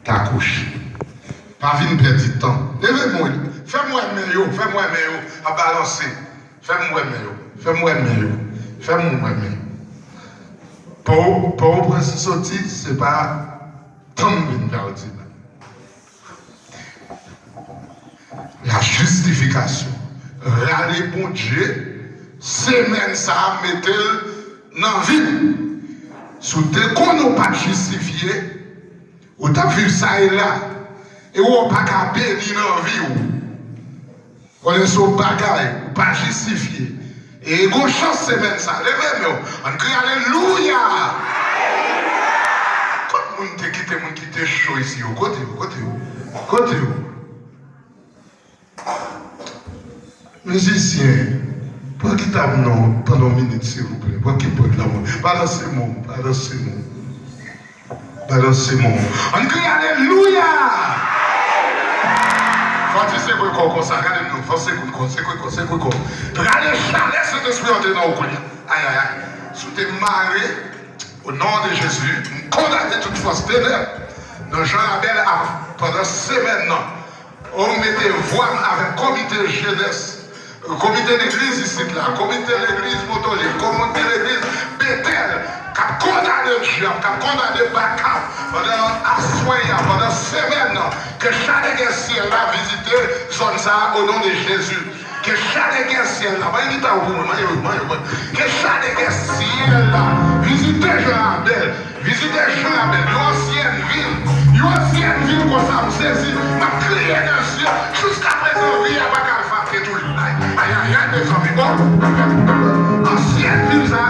t'as couché. Pas vine perdre du temps. Levez-moi. Fais-moi aimer, fais-moi aimer, à balancer. Fais-moi aimer. Pour prince sorti, c'est pas tant de perdre. La justification. Râler bon Dieu, semaine ça mette dans la vie. Si tu qu'on pas justifié, ou tu as vu ça et là, et ou pas qu'à bénir dans la vie. On est sur bagaille, pas justifié. Et une chance semaine ça. Levez-moi, on crie Alléluia. Quand on te quitte chaud ici, côté. Musicien, pour qui t'as non pendant une minute s'il vous plaît, pour qui peut la main. Balancez-moi. On crie Alléluia. Faut dire quoi comme ça, regardez-nous, faut c'est quoi. Regardez chalet cet esprit en dedans au collier. Aïe. Si tu es marié, au nom de Jésus, condamnez toute force ténèbres. Dans Jean Label, pendant semaine, on mettait voix avec comité jeunesse. Comité d'église ici, là, comité de l'église Motolie, comité de l'église Bethel, qui a condamné Dieu, qui a condamné Bakam, pendant semaine, que chaque ciel a visité zone ça au nom de Jésus. Que chaque ciel là, que chaque ciel là, visitez Jean-Abel, l'ancienne ville qu'on s'en saisit, m'a crié dans le ciel, jusqu'à présent, il n'y a pas qu'à faire tout. Aïe, des amis, bon. Ancienne ville, ça,